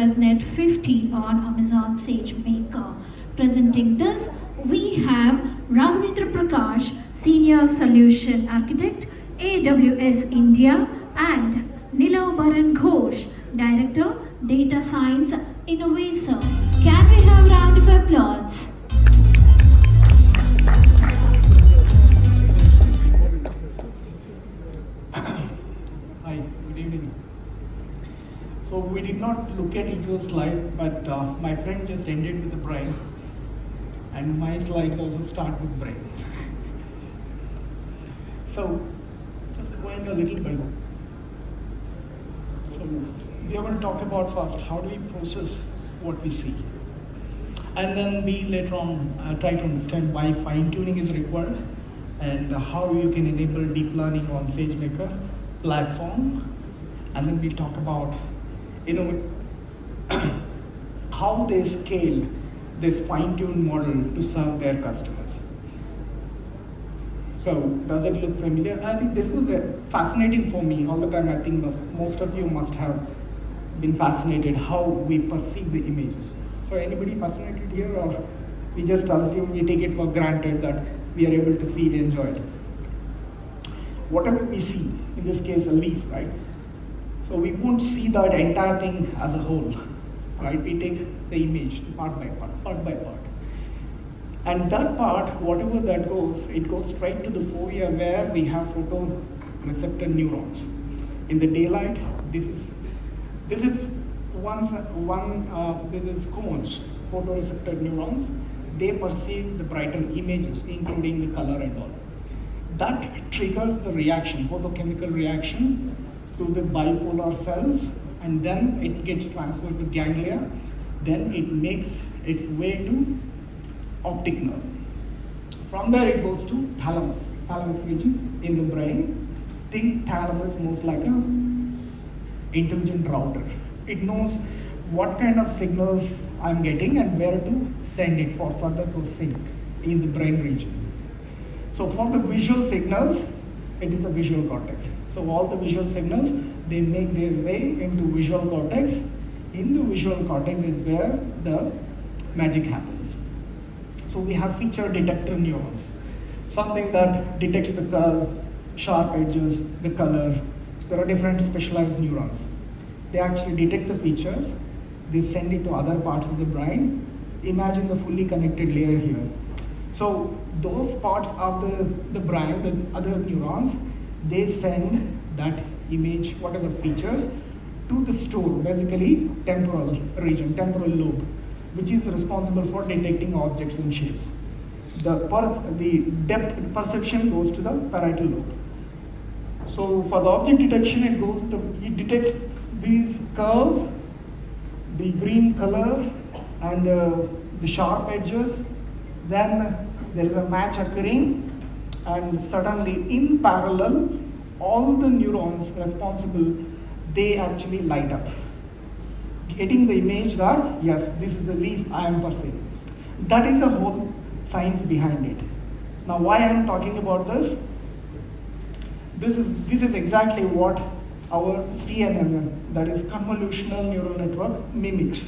ResNet 50 on Amazon Sagemaker. Presenting this, we have Raghavendra Prakash, Senior Solution Architect, AWS India, and Nilav Baran Ghosh, Director, Data Science Innovator. Can we have a round of applause? Hi, good evening. So we did not look at each other's slide, but my friend just ended with the brain, and my slides also start with brain. So just going a little bit. So we are going to talk about first how do we process what we see, and then we later on try to understand why fine tuning is required and how you can enable deep learning on SageMaker platform, and then we'll talk about how they scale this fine-tuned model to serve their customers. So does it look familiar? I think this was fascinating for me all the time. I think most of you must have been fascinated how we perceive the images. So anybody fascinated here, or we just assume, we take it for granted that we are able to see and enjoy it? Whatever we see, in this case a leaf, right? So we won't see that entire thing as a whole, right? We take the image part by part. And that part, whatever that goes, it goes straight to the fovea where we have photoreceptor neurons. In the daylight, this is cones, photoreceptor neurons. They perceive the brightened images, including the color and all. That triggers the reaction, photochemical reaction to the bipolar cells, and then it gets transferred to ganglia. Then it makes its way to optic nerve. From there it goes to thalamus region in the brain. Think thalamus most like an intelligent router. It knows what kind of signals I'm getting and where to send it for further processing in the brain region. So for the visual signals, it is a visual cortex. So all the visual signals, they make their way into visual cortex. In the visual cortex is where the magic happens. So we have feature detector neurons, something that detects the curve, sharp edges, the color. There are different specialized neurons. They actually detect the features, they send it to other parts of the brain. Imagine the fully connected layer here. So those parts of the brain, the other neurons, they send that image, whatever features, to the store, basically temporal region, temporal lobe, which is responsible for detecting objects and shapes. The depth perception goes to the parietal lobe. So for the object detection, it detects these curves, the green color, and the sharp edges. Then there is a match occurring, and suddenly in parallel, all the neurons responsible, they actually light up, getting the image that, yes, this is the leaf I am perceiving. That is the whole science behind it. Now why I am talking about this? This is exactly what our CNN, that is convolutional neural network, mimics.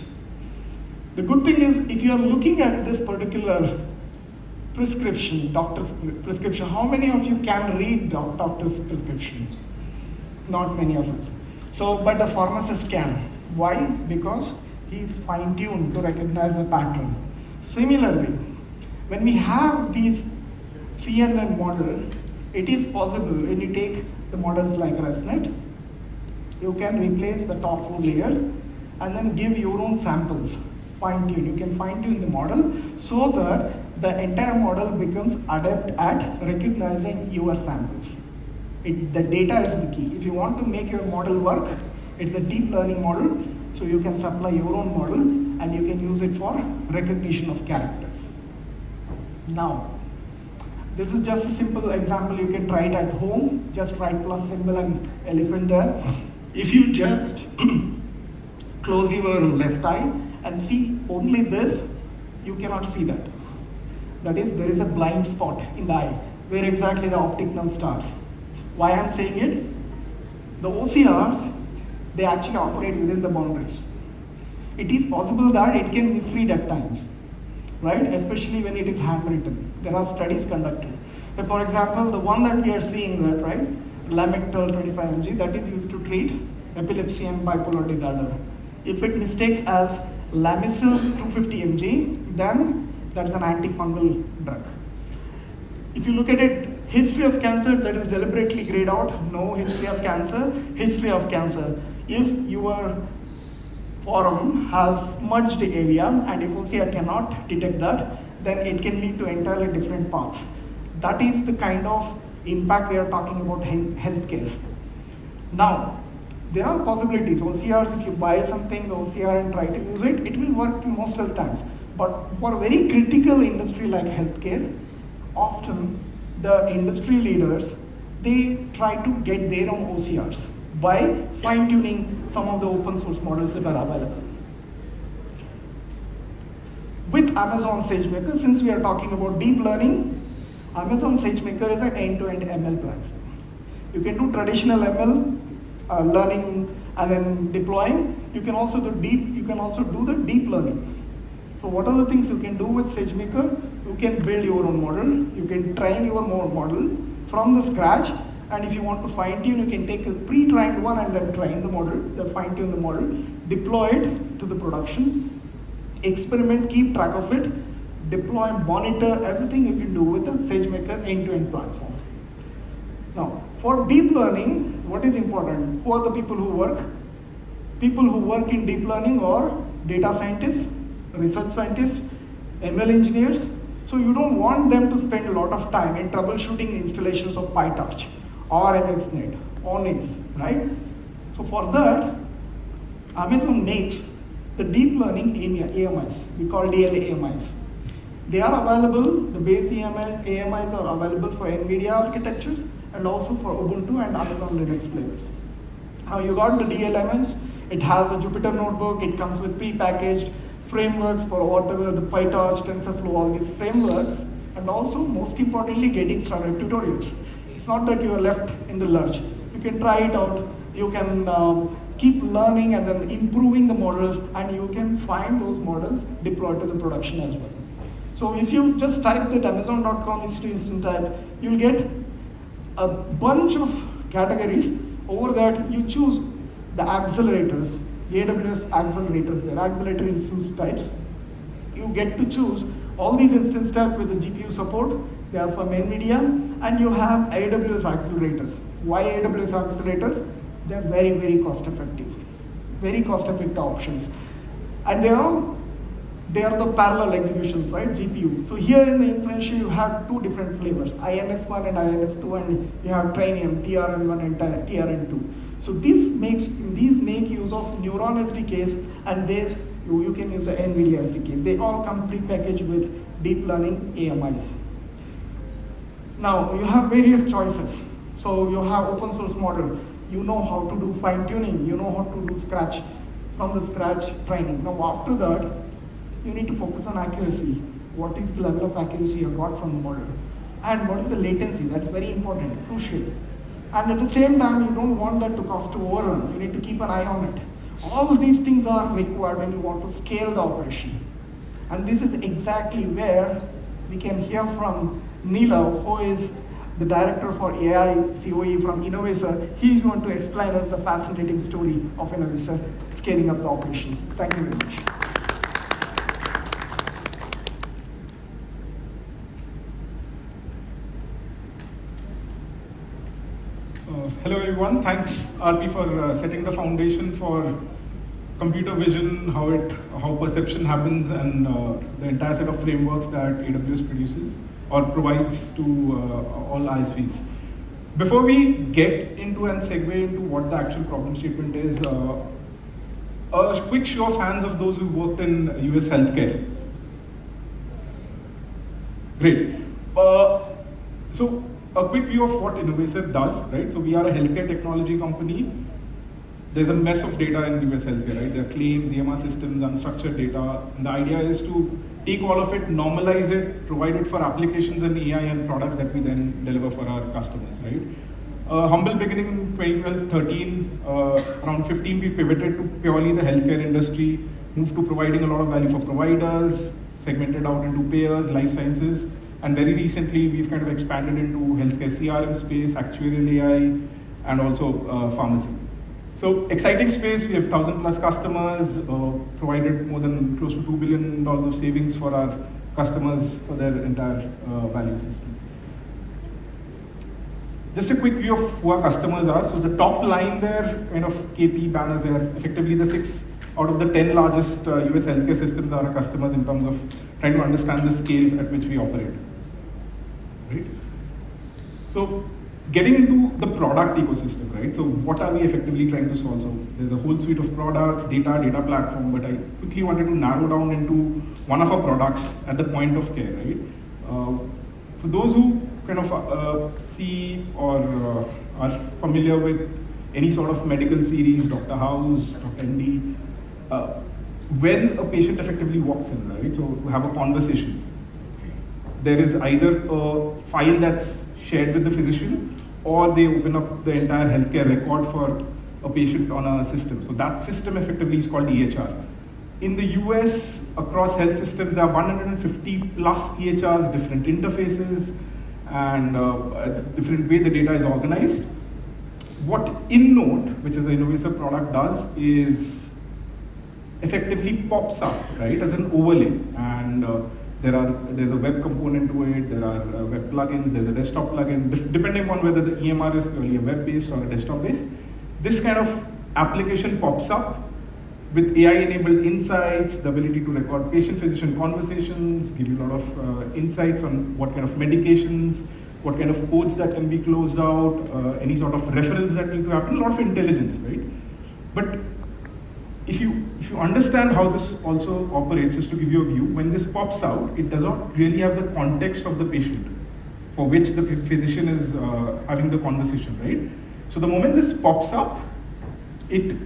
The good thing is, if you are looking at this particular prescription, doctor's prescription, how many of you can read doctor's prescription? Not many of us. So, but the pharmacist can. Why? Because he is fine-tuned to recognize the pattern. Similarly, when we have these CNN models, it is possible when you take the models like ResNet, you can replace the top 4 layers and then give your own samples. Fine-tune. You can fine-tune the model so that the entire model becomes adept at recognizing your samples. The data is the key. If you want to make your model work, it's a deep learning model, so you can supply your own model and you can use it for recognition of characters. Now, this is just a simple example. You can try it at home. Just write plus symbol and elephant there. If you just close your left eye and see only this, you cannot see that. That is, there is a blind spot in the eye where exactly the optic nerve starts. Why I am saying it? The OCRs, they actually operate within the boundaries. it is possible that it can misread at times, right? Especially when it is handwritten. There are studies conducted. So for example, the one that we are seeing that, right, Lamictal 25 mg, that is used to treat epilepsy and bipolar disorder. If it mistakes as Lamisil 250 mg, then that is an antifungal drug. If you look at it, history of cancer, that is deliberately grayed out, no history of cancer, history of cancer. If your forum has smudged area and if OCR cannot detect that, then it can lead to entirely different paths. That is the kind of impact we are talking about healthcare. Now, there are possibilities. OCRs, if you buy something, the OCR and try to use it, it will work most of the times. But for a very critical industry like healthcare, often the industry leaders, they try to get their own OCRs by fine-tuning some of the open source models that are available. With Amazon SageMaker, since we are talking about deep learning, Amazon SageMaker is an end-to-end ML platform. You can do traditional ML, learning and then deploying. You can also do the deep learning. So what are the things you can do with SageMaker? You can build your own model. You can train your own model from the scratch. And if you want to fine tune, you can take a pre-trained one and then train the model, then fine tune the model, deploy it to the production, experiment, keep track of it, deploy, monitor, everything you can do with the SageMaker end-to-end platform. Now, for deep learning, what is important? Who are the people who work? People who work in deep learning or data scientists, research scientists, ML engineers. So you don't want them to spend a lot of time in troubleshooting installations of PyTorch or MXNet or NITs, right? So for that, Amazon makes the deep learning AMIs. We call DL AMIs. They are available, the base AMIs are available for Nvidia architectures and also for Ubuntu and Amazon Linux flavors. Now you got the DLMS, it has a Jupyter notebook, it comes with pre-packaged frameworks for whatever the PyTorch, TensorFlow, all these frameworks, and also most importantly getting started tutorials. It's not that you are left in the lurch. You can try it out, you can keep learning and then improving the models, and you can find those models deployed to the production as well. So if you just type that amazon.com instant type, you'll get a bunch of categories. Over that, you choose the accelerators, the AWS accelerators, the accelerator instance types. You get to choose all these instance types with the GPU support. They are from Nvidia, and you have AWS accelerators. Why AWS accelerators? They're very, very cost effective options. And they are the parallel executions, right? GPU. So here in the inferential, you have two different flavors, INF1 and INF2, and you have Trainium, TRN1 and TRN2. So these make use of Neuron SDKs, and you can use the Nvidia SDKs. They all come pre-packaged with deep learning AMIs. Now you have various choices. So you have open source model. You know how to do fine tuning. You know how to do from the scratch training. Now after that, you need to focus on accuracy. What is the level of accuracy you got from the model? And what is the latency? That's very important, crucial. And at the same time, you don't want that to cost to overrun. You need to keep an eye on it. All of these things are required when you want to scale the operation. And this is exactly where we can hear from Neelav, who is the director for AI COE from Innovator. He's going to explain us the fascinating story of Innovator scaling up the operations. Thank you very much. Hello everyone, thanks RP for setting the foundation for computer vision, how perception happens, and the entire set of frameworks that AWS produces or provides to all ISVs. Before we get into and segue into what the actual problem statement is, a quick show of hands of those who worked in US healthcare. Great. So a quick view of what Innovator does, right? So we are a healthcare technology company. There's a mess of data in US healthcare, right? There are claims, EMR systems, unstructured data. And the idea is to take all of it, normalize it, provide it for applications and AI and products that we then deliver for our customers, right? Humble beginning in 2012-13, around 15, we pivoted to purely the healthcare industry. moved to providing a lot of value for providers, segmented out into payers, life sciences, and very recently we've kind of expanded into healthcare CRM space, actuarial AI, and also pharmacy. So exciting space. We have 1,000 plus customers, provided more than close to $2 billion of savings for our customers for their entire value system. Just a quick view of who our customers are. So the top line there, kind of KP banners there, effectively the 6 out of the 10 largest US healthcare systems are our customers in terms of trying to understand the scale at which we operate. Right? So getting into the product ecosystem, right? So what are we effectively trying to solve? So there's a whole suite of products, data platform, but I quickly wanted to narrow down into one of our products at the point of care, right? For those who kind of see or are familiar with any sort of medical series, Dr. House, Dr. MD, when a patient effectively walks in, right? So to have a conversation, there is either a file that's shared with the physician, or they open up the entire healthcare record for a patient on a system. So that system effectively is called EHR. In the US, across health systems, there are 150 plus EHRs, different interfaces, and different way the data is organized. What InNote, which is the innovator product, does is effectively pops up, right, as an overlay. And there's a web component to it, there are web plugins, there's a desktop plugin, depending on whether the EMR is purely a web-based or a desktop-based. This kind of application pops up with AI-enabled insights, the ability to record patient-physician conversations, give you a lot of insights on what kind of medications, what kind of codes that can be closed out, any sort of referrals that need to happen, a lot of intelligence, right? But if you understand how this also operates, just to give you a view, when this pops out, it does not really have the context of the patient for which the physician is having the conversation, right? So the moment this pops up, it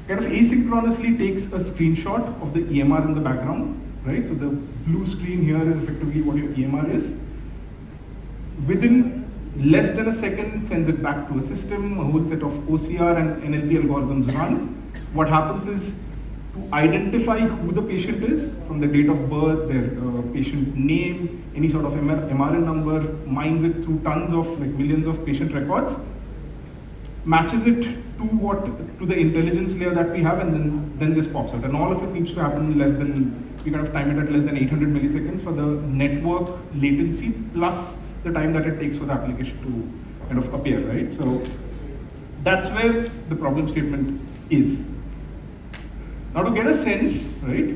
kind of asynchronously takes a screenshot of the EMR in the background, right? So the blue screen here is effectively what your EMR is. Within less than a second, sends it back to a system, a whole set of OCR and NLP algorithms run. What happens is to identify who the patient is from the date of birth, their patient name, any sort of MRN number, mines it through tons of, like millions of patient records, matches it to the intelligence layer that we have, and then this pops out. And all of it needs to happen in less than, we kind of time it at less than 800 milliseconds for the network latency plus the time that it takes for the application to kind of appear, right? So that's where the problem statement is. Now to get a sense, right,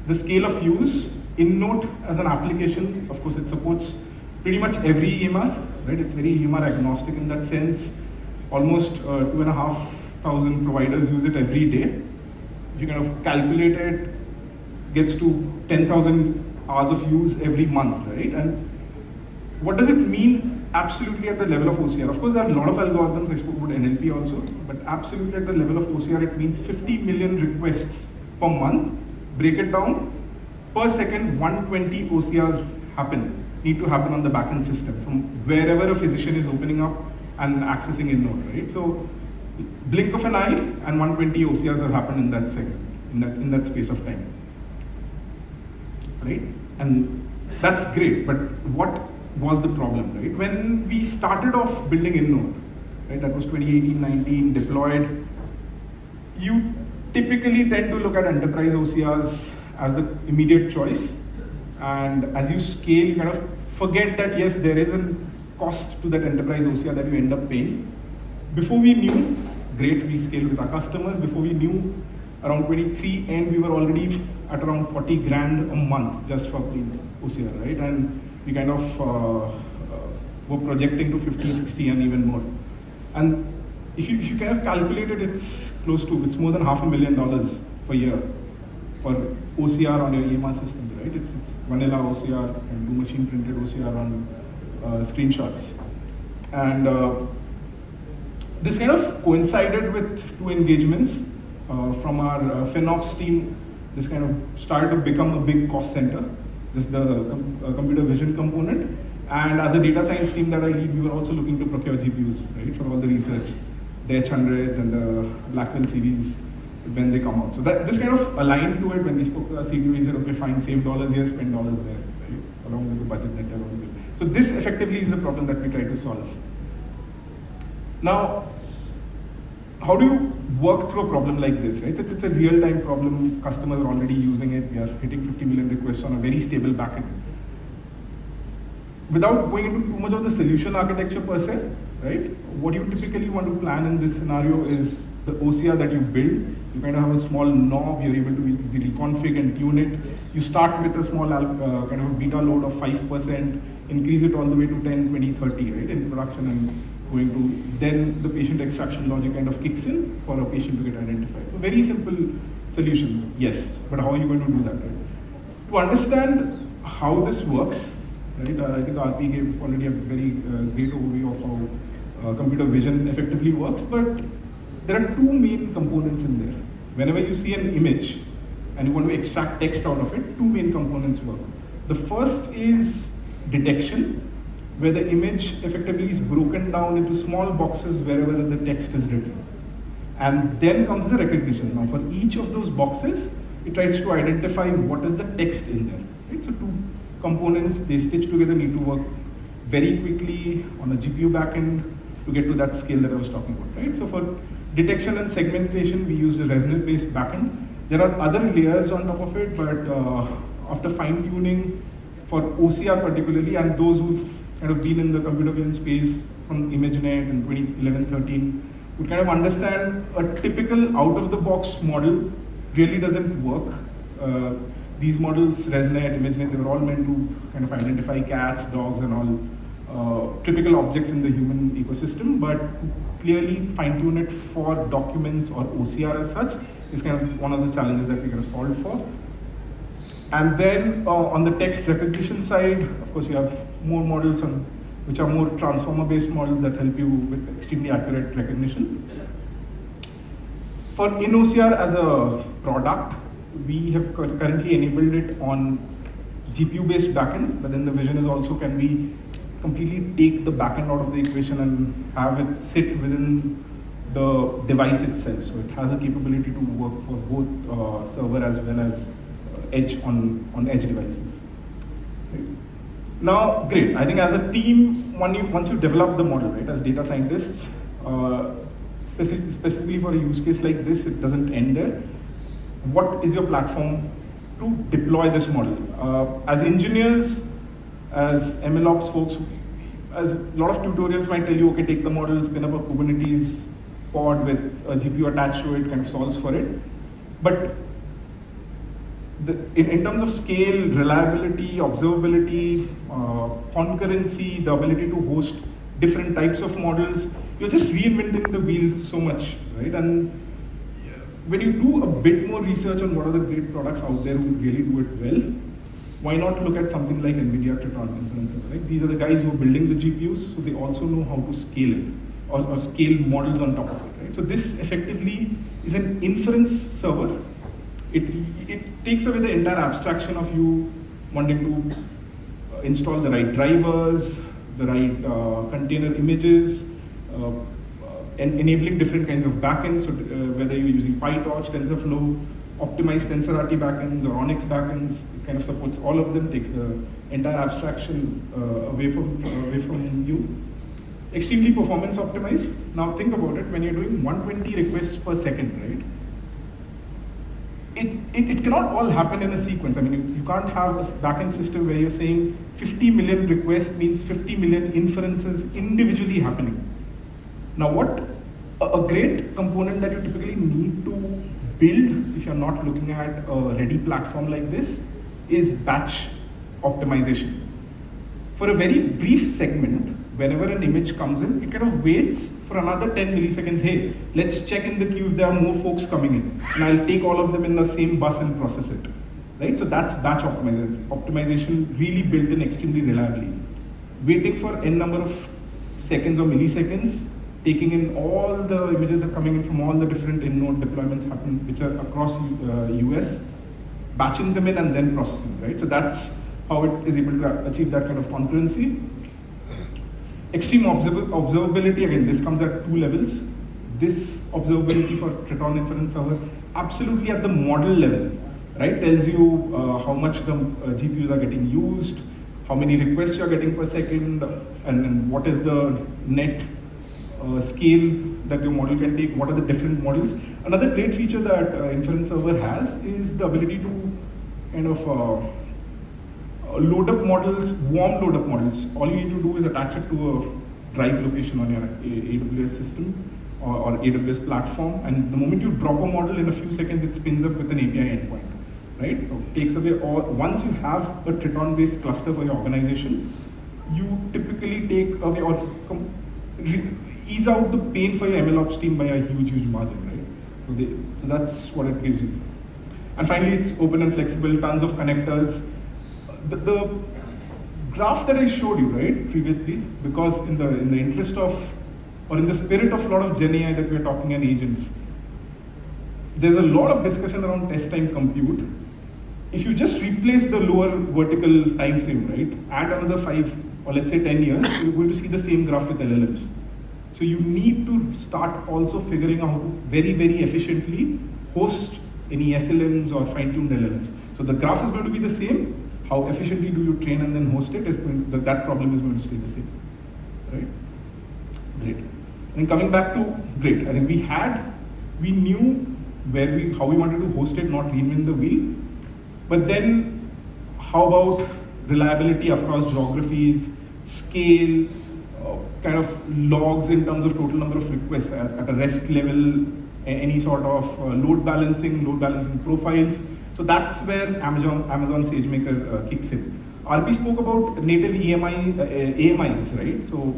the scale of use, InNote as an application, of course it supports pretty much every EMR, right? It's very EMR agnostic in that sense. Almost 2,500 providers use it every day. If you kind of calculate it, gets to 10,000 hours of use every month, right? And what does it mean absolutely at the level of OCR? Of course, there are a lot of algorithms, I spoke about NLP also, but absolutely at the level of OCR, it means 50 million requests per month. Break it down, per second, 120 OCRs need to happen on the backend system from wherever a physician is opening up and accessing InNote, right? So, blink of an eye and 120 OCRs have happened in that second, in that space of time, right? And that's great, but what was the problem, right? When we started off building InNote, right, that was 2018-19, deployed, you typically tend to look at enterprise OCRs as the immediate choice. And as you scale, you kind of forget that, yes, there is a cost to that enterprise OCR that you end up paying. Before we knew, great, we scaled with our customers. Before we knew, around 23 end, we were already at around 40 grand a month just for plain OCR, right? And we kind of were projecting to 50, 60 and even more. And if you kind of calculate it, it's more than $500,000 per year for OCR on your EMR systems, right? It's vanilla OCR and do machine printed OCR on screenshots. And this kind of coincided with 2 engagements from our FinOps team. This kind of started to become a big cost center. This is the computer vision component. And as a data science team that I lead, we were also looking to procure GPUs, right, for all the research, the H100s and the Blackwell series when they come out. So this kind of aligned to it when we spoke to our CTO. He said, okay, fine, save dollars here, spend dollars there, right? Along with the budget that they're already doing. So this effectively is the problem that we try to solve. Now, how do you work through a problem like this, right? It's a real-time problem. Customers are already using it. We are hitting 50 million requests on a very stable backend. Without going into too much of the solution architecture per se, right? What you typically want to plan in this scenario is the OCR that you build. You kind of have a small knob. You're able to easily config and tune it. You start with a small kind of a beta load of 5%, increase it all the way to 10, 20, 30, right? In production and going to, then the patient extraction logic kind of kicks in for a patient to get identified. So very simple solution, yes, but how are you going to do that, right? To understand how this works, right, I think RP gave already a very great overview of how computer vision effectively works, but there are two main components in there. Whenever you see an image and you want to extract text out of it, two main components work. The first is detection, where the image effectively is broken down into small boxes wherever the text is written. And then comes the recognition. Now for each of those boxes, it tries to identify what is the text in there. Right? So two components, they stitch together, need to work very quickly on a GPU backend to get to that scale that I was talking about. Right? So for detection and segmentation, we used a resonance-based backend. There are other layers on top of it, but after fine-tuning for OCR particularly, and those who've kind of been in the computer vision space from ImageNet in 2011-13, would kind of understand a typical out-of-the-box model really doesn't work. These models, ResNet, ImageNet, they were all meant to kind of identify cats, dogs, and all typical objects in the human ecosystem, but clearly fine-tune it for documents or OCR as such is kind of one of the challenges that we kind of solved for. And then on the text recognition side, of course, you have more models which are more transformer-based models that help you with extremely accurate recognition. For InOCR as a product, we have currently enabled it on GPU-based backend, but then the vision is also, can we completely take the backend out of the equation and have it sit within the device itself. So it has a capability to work for both server as well as edge on edge devices. Right. Now, great. I think as a team, once you develop the model, right, as data scientists, specifically for a use case like this, it doesn't end there. What is your platform to deploy this model? As engineers, as MLOps folks, as a lot of tutorials might tell you, okay, take the model, spin up a Kubernetes pod with a GPU attached to it, kind of solves for it. But in terms of scale, reliability, observability, concurrency, the ability to host different types of models, you're just reinventing the wheel so much, right? And when you do a bit more research on what are the great products out there who really do it well, why not look at something like Nvidia Triton inference, right? These are the guys who are building the GPUs, so they also know how to scale it or scale models on top of it, right? So this effectively is an inference server. It takes away the entire abstraction of you wanting to install the right drivers, the right container images, and enabling different kinds of backends, so whether you're using PyTorch, TensorFlow, optimized TensorRT backends, or Onyx backends, it kind of supports all of them, takes the entire abstraction away from you. Extremely performance optimized. Now think about it, when you're doing 120 requests per second, right? It cannot all happen in a sequence. I mean, you can't have a backend system where you're saying 50 million requests means 50 million inferences individually happening. Now what a great component that you typically need to build if you're not looking at a ready platform like this is batch optimization. For a very brief segment, whenever an image comes in, it kind of waits for another 10 milliseconds. Hey, let's check in the queue if there are more folks coming in, and I'll take all of them in the same bus and process it. Right? So that's batch optimization. Optimization really built in extremely reliably. Waiting for n number of seconds or milliseconds, taking in all the images that are coming in from all the different in-node deployments happen, which are across US, batching them in and then processing, right? So that's how it is able to achieve that kind of concurrency. Extreme observability, again, this comes at two levels. This observability for Triton Inference Server absolutely at the model level, right? Tells you how much the GPUs are getting used, how many requests you're getting per second, and what is the net scale that your model can take, what are the different models. Another great feature that Inference Server has is the ability to kind of load up models, warm load up models. All you need to do is attach it to a drive location on your AWS system or AWS platform, and the moment you drop a model, in a few seconds it spins up with an API endpoint, right? So it takes away all, once you have a Triton-based cluster for your organization, you typically take away or ease out the pain for your MLOps team by a huge margin, right? So that's what it gives you. And finally, it's open and flexible, tons of connectors. The graph that I showed you, right, previously, because in the interest of, or in the spirit of a lot of Gen AI that we're talking and agents, there's a lot of discussion around test time compute. If you just replace the lower vertical time frame, right, add another 5 or let's say 10 years, you're going to see the same graph with LLMs. So you need to start also figuring out very efficiently host any SLMs or fine-tuned LLMs. So the graph is going to be the same. How efficiently do you train and then host it is going to, that problem is going to stay the same, right? Great. And coming back to great, I think we knew how we wanted to host it, not reinvent the wheel. But then, how about reliability across geographies, scale, kind of logs in terms of total number of requests at a REST level, any sort of load balancing profiles. So that's where Amazon SageMaker kicks in. RP spoke about native AMIs, right? So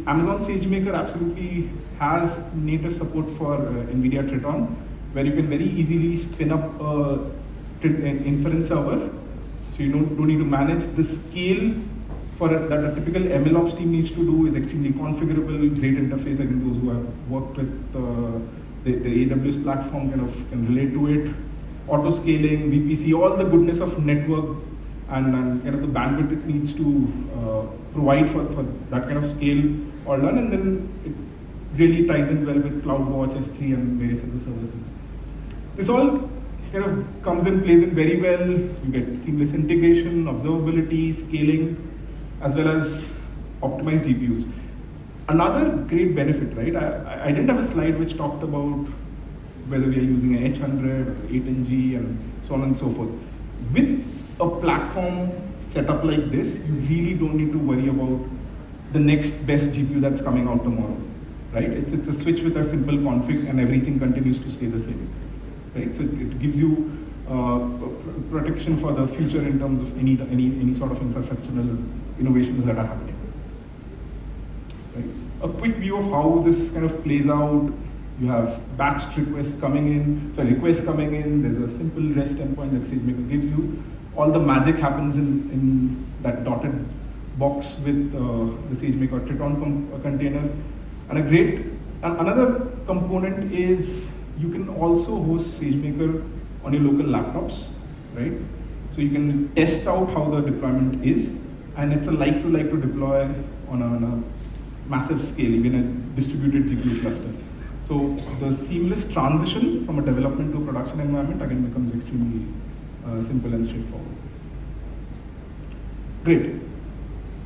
Amazon SageMaker absolutely has native support for Nvidia Triton, where you can very easily spin up an inference server. So you don't need to manage the scale that a typical MLOps team needs to do is extremely configurable, great interface. I think those who have worked with the AWS platform can relate to it. Auto scaling, VPC, all the goodness of network and kind of the bandwidth it needs to provide for that kind of scale all done, and then it really ties in well with CloudWatch, S3 and various other services. This all kind of comes in, plays in very well. You get seamless integration, observability, scaling, as well as optimized GPUs. Another great benefit, right? I didn't have a slide which talked about whether we are using an H100 or 8NG and so on and so forth. With a platform setup like this, you really don't need to worry about the next best GPU that's coming out tomorrow, right? It's a switch with a simple config and everything continues to stay the same, right? So it gives you protection for the future in terms of any sort of infrastructural innovations that are happening. Right? A quick view of how this kind of plays out. You have batched requests coming in, there's a simple REST endpoint that SageMaker gives you. All the magic happens in that dotted box with the SageMaker Triton container. And another component is you can also host SageMaker on your local laptops, right? So you can test out how the deployment is, and it's a like to deploy on a massive scale, even a distributed GPU cluster. So the seamless transition from a development to a production environment again becomes extremely simple and straightforward. Great.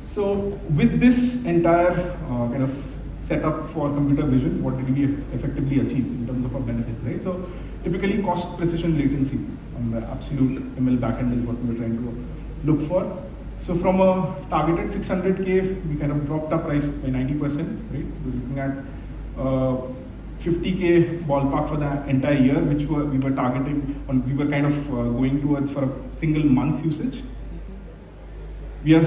So with this entire kind of setup for computer vision, what did we effectively achieve in terms of our benefits, right? So typically cost, precision, latency on the absolute ML backend is what we were trying to look for. So from a targeted 600K, we kind of dropped our price by 90%, right? We're looking at 50K ballpark for the entire year, which we were targeting, we were kind of going towards for a single month's usage. We are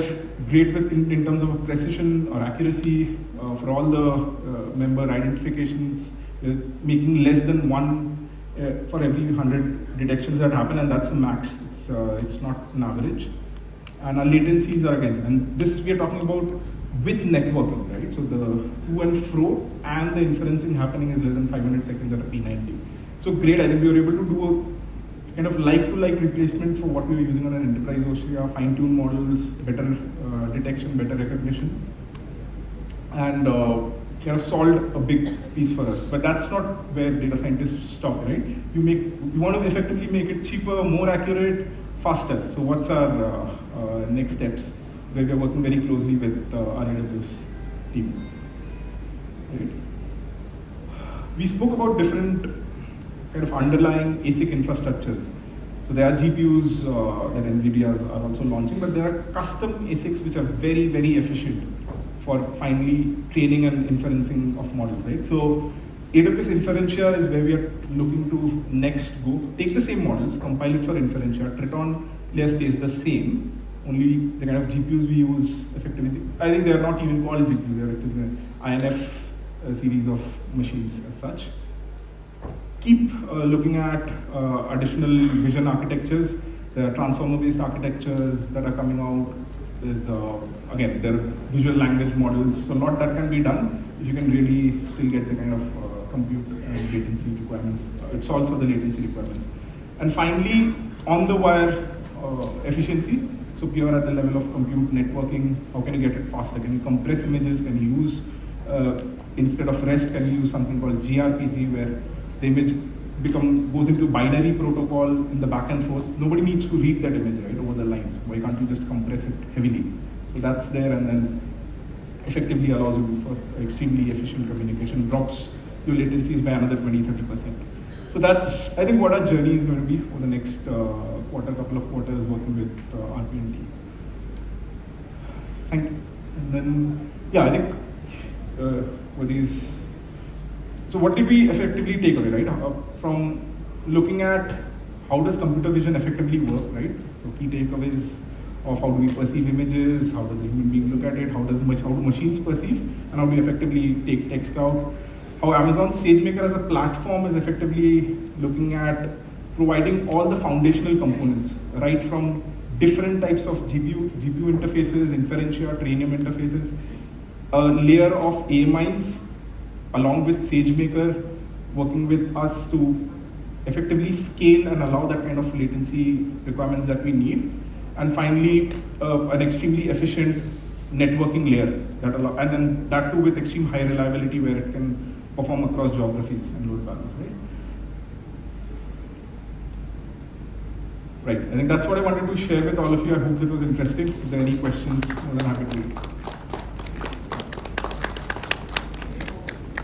great with in terms of precision or accuracy for all the member identifications, making less than one for every 100 detections that happen, and that's a max. It's not an average. And our latencies are again, and this we are talking about with networking, right? So the to and fro and the inferencing happening is less than 500 seconds at a P90. So great, I think we were able to do a kind of like-to-like replacement for what we were using on an enterprise OCR, fine-tuned models, better detection, better recognition. And kind of solved a big piece for us. But that's not where data scientists stop, right? You want to effectively make it cheaper, more accurate, faster. So what's our next steps? Where we're working very closely with our AWS team. Right? We spoke about different kind of underlying ASIC infrastructures. So there are GPUs that Nvidia are also launching, but there are custom ASICs which are very, very efficient for finally training and inferencing of models, right? So AWS Inferentia is where we are looking to next go. Take the same models, compile it for Inferentia. Triton layer stays the same, only the kind of GPUs we use effectively. I think they are not even called GPUs, they are an INF series of machines as such. Keep looking at additional vision architectures. There are transformer-based architectures that are coming out. There's, again, there are visual language models. So a lot that can be done if you can really still get the kind of compute and latency requirements. It solves for the latency requirements. And finally, on-the-wire efficiency. So pure at the level of compute networking, how can you get it faster? Can you compress images? Can you use, instead of REST, can you use something called gRPC where the image goes into binary protocol in the back and forth. Nobody needs to read that image, right, over the lines. Why can't you just compress it heavily? So that's there, and then effectively allows you for extremely efficient communication, drops your latencies by another 20-30%. So that's, I think, what our journey is going to be for the next couple of quarters working with RPNT. Thank you. And then, yeah, I think with these. So what did we effectively take away, right? From looking at how does computer vision effectively work, right? So key takeaways of how do we perceive images, how does the human being look at it, how do machines perceive, and how do we effectively take text out. How Amazon Sagemaker as a platform is effectively looking at providing all the foundational components, right from different types of GPU interfaces, Inferentia, Trainium interfaces, a layer of AMIs, along with Sagemaker, working with us to effectively scale and allow that kind of latency requirements that we need. And finally, an extremely efficient networking layer that and then that too with extreme high reliability where it can perform across geographies and load balance, right? Right, I think that's what I wanted to share with all of you. I hope that was interesting. If there are any questions, more than happy to